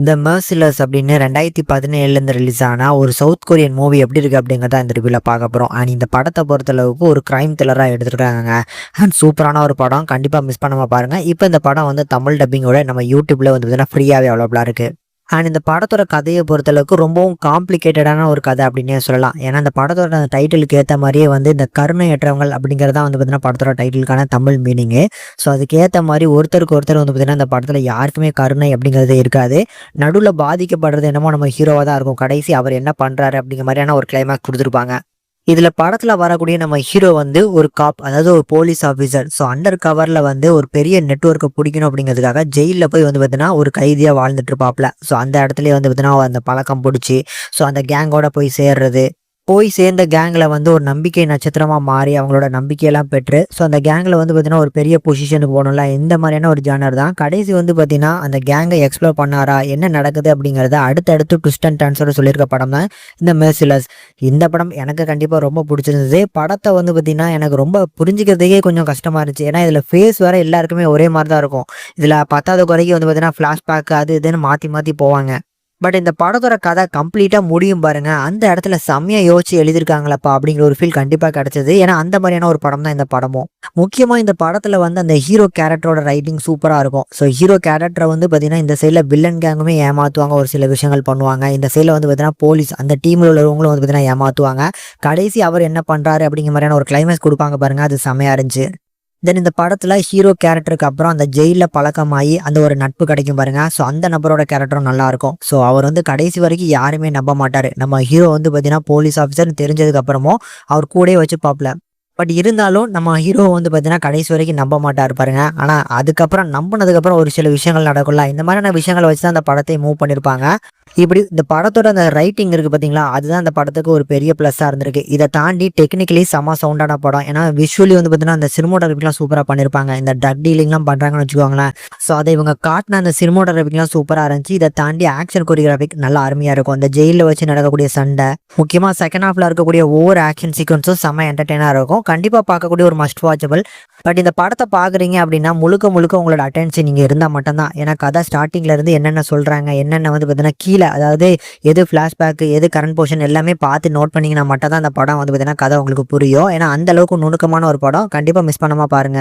இந்த மெர்சிலஸ் அப்படின்னு 2017 ரிலீஸ் ஆன ஒரு சவுத் கொரியன் மூவி எப்படி இருக்கு அப்படிங்கிறத இந்த ரிவ்யூல பார்க்க போறோம். அண்ட் இந்த படத்தை பொறுத்தளவுக்கு ஒரு கிரைம் த்ரில்லரா எடுத்துருக்காங்க. அண்ட் சூப்பரான ஒரு படம், கண்டிப்பா மிஸ் பண்ணாம பாருங்க. இப்போ இந்த படம் வந்து தமிழ் டப்பிங்கோட நம்ம யூடியூப்ல வந்து பார்த்தீங்கன்னா ஃப்ரீயாவே அவைலபிளா இருக்கு. அண்ட் இந்த படத்தோட கதையை பொறுத்தளவுக்கு ரொம்பவும் காம்ப்ளிகேட்டடான ஒரு கதை அப்படின்னே சொல்லலாம். ஏன்னா இந்த படத்தோட அந்த டைட்டிலுக்கு ஏற்ற மாதிரியே வந்து இந்த கருணையற்றவங்கள் அப்படிங்கிறதா வந்து பார்த்தீங்கன்னா படத்தோட டைட்டிலுக்கான தமிழ் மீனிங்கு. ஸோ அதுக்கு ஏற்ற மாதிரி ஒருத்தருக்கு ஒருத்தர் வந்து பார்த்தீங்கன்னா இந்த படத்தில் யாருக்குமே கருணை அப்படிங்கிறதே இருக்காது. நடுவில் பாதிக்கப்படுறது என்னமோ நம்ம ஹீரோவாக தான் இருக்கும். கடைசி அவர் என்ன பண்ணுறாரு அப்படிங்கிற மாதிரியான ஒரு கிளைமேக்ஸ் கொடுத்துருப்பாங்க. இதுல படத்துல வரக்கூடிய நம்ம ஹீரோ வந்து ஒரு காப், அதாவது ஒரு போலீஸ் ஆஃபீஸர். ஸோ அண்டர் கவர்ல வந்து ஒரு பெரிய நெட்வொர்க்கை பிடிக்கணும் அப்படிங்கிறதுக்காக ஜெயிலில் போய் வந்து பார்த்தீங்கன்னா ஒரு கைதியா வாழ்ந்துட்டு இருப்பாப்ல. ஸோ அந்த இடத்துலயே வந்து பார்த்தீங்கன்னா அந்த பழக்கம் பிடிச்சி ஸோ அந்த கேங்கோட போய் சேர்றது, போய் சேர்ந்த கேங்ல வந்து ஒரு நம்பிக்கை நட்சத்திரமா மாறி அவங்களோட நம்பிக்கையெல்லாம் பெற்று ஸோ அந்த கேங்ல வந்து பார்த்தீங்கன்னா ஒரு பெரிய பொசிஷனுக்கு போகணும்ல, இந்த மாதிரியான ஒரு ஜானர் தான். கடைசி வந்து பார்த்தீங்கன்னா அந்த கேங்கை எக்ஸ்ப்ளோர் பண்ணாரா, என்ன நடக்குது அப்படிங்கிறத அடுத்தடுத்து ட்விஸ்ட் அண்ட் டர்ன்ஸோட சொல்லியிருக்க படம் தான் இந்த மெர்சிலஸ். இந்த படம் எனக்கு கண்டிப்பாக ரொம்ப பிடிச்சிருந்தது. படத்தை வந்து பார்த்தீங்கன்னா எனக்கு ரொம்ப புரிஞ்சுக்கிறதுக்கே கொஞ்சம் கஷ்டமா இருந்துச்சு. ஏன்னா இதில் ஃபேஸ் வேற எல்லாருக்குமே ஒரே மாதிரி தான் இருக்கும். இதில் 10வது குறைக்கு வந்து பார்த்தீங்கன்னா ஃப்ளாஷ்பேக் அது இதுன்னு மாற்றி மாற்றி போவாங்க. பட் இந்த படத்தோட கதை கம்ப்ளீட்டா முடியும் பாருங்க, அந்த இடத்துல செம்மையா யோசிச்சு எழுதியிருக்காங்களப்பா அப்படிங்கிற ஒரு ஃபீல் கண்டிப்பா கிடைச்சது. ஏன்னா அந்த மாதிரியான ஒரு படம் தான் இந்த படமும். முக்கியமா இந்த படத்துல வந்து அந்த ஹீரோ கேரக்டரோட ரைட்டிங் சூப்பரா இருக்கும். ஸோ ஹீரோ கேரக்டரை வந்து பாத்தீங்கன்னா இந்த சைட்ல வில்லன் கேங்குமே ஏமாத்துவாங்க, ஒரு சில விஷயங்கள் பண்ணுவாங்க. இந்த சைட்ல வந்து பாத்தீங்கன்னா போலீஸ் அந்த டீம்ல உள்ளவங்களும் வந்து பாத்தீங்கன்னா ஏமாத்துவாங்க. கடைசி அவர் என்ன பண்றாரு அப்படிங்கிற மாதிரியான ஒரு கிளைமேக்ஸ் கொடுப்பாங்க பாருங்க, அது செம்மையா இருந்துச்சு. தென் இந்த படத்துல ஹீரோ கேரக்டருக்கு அப்புறம் அந்த ஜெயில பழக்கமாகி அந்த ஒரு நட்பு கிடைக்கும் பாருங்க. ஸோ அந்த நபரோட கேரக்டரும் நல்லா இருக்கும். ஸோ அவர் வந்து கடைசி வரைக்கும் யாருமே நம்ப மாட்டாரு. நம்ம ஹீரோ வந்து பார்த்தீங்கன்னா போலீஸ் ஆஃபீஸர் தெரிஞ்சதுக்கு அப்புறமும் அவர் கூடயே வச்சு பார்ப்பல. பட் இருந்தாலும் நம்ம ஹீரோ வந்து பார்த்தீங்கன்னா கடைசி வரைக்கும் நம்ப மாட்டாரு பாருங்க. ஆனால் அதுக்கப்புறம் நம்பினதுக்கப்புறம் ஒரு சில விஷயங்கள் நடக்கும்ல, இந்த மாதிரியான விஷயங்களை வச்சு தான் அந்த படத்தை மூவ் பண்ணியிருப்பாங்க. இப்படி இந்த படத்தோட அந்த ரைட்டிங் இருக்கு பார்த்தீங்களா, அதுதான் அந்த படத்துக்கு ஒரு பெரிய ப்ளஸ்ஸாக இருந்திருக்கு. இதை தாண்டி டெக்னிக்கலி செம சவுண்டான படம். ஏன்னா விஷுவலி வந்து பார்த்தீங்கன்னா அந்த சினிமோட்டோகிராஃபிக்லாம் சூப்பராக பண்ணியிருப்பாங்க. இந்த ட்ரக் டீலிங்லாம் பண்ணுறாங்கன்னு வச்சுக்கோங்களேன். ஸோ அதை இவங்க காட்டின அந்த சினிமோட்டோகிராஃபிக்லாம் சூப்பராக இருந்துச்சு. இதை தாண்டி ஆக்ஷன் கொரியோகிராஃபிக் நல்லா அருமையாக இருக்கும். அந்த ஜெயிலில் வச்சு நடக்கக்கூடிய சண்டை, முக்கியமாக செகண்ட் ஹாஃப்ல இருக்கக்கூடிய ஒவ்வொரு ஆக்ஷன் சீக்வன்ஸும் செம்ம என்டர்டெய்னாக இருக்கும். கண்டிப்பாக பார்க்கக்கூடிய ஒரு மஸ்ட் வாட்சபிள். பட் இந்த படத்தை பார்க்குறீங்க அப்படின்னா முழுக்க முழுக்க உங்களோட அட்டென்ஷன் நீங்கள் இருந்தால் மட்டும்தான். ஏன்னா கதை ஸ்டார்டிங்ல இருந்து என்னென்ன சொல்கிறாங்க, என்னென்ன வந்து பார்த்தீங்கன்னா கீழே, அதாவது எது ஃப்ளாஷ்பேக் எது கரண்ட் போர்ஷன் எல்லாமே பார்த்து நோட் பண்ணிங்கன்னா மட்டும் தான் அந்த படம் வந்து பார்த்தீங்கன்னா கதை உங்களுக்கு புரியும். ஏன்னா அந்த அளவுக்கு நுணுக்கமான ஒரு படம், கண்டிப்பாக மிஸ் பண்ணாமல் பாருங்க.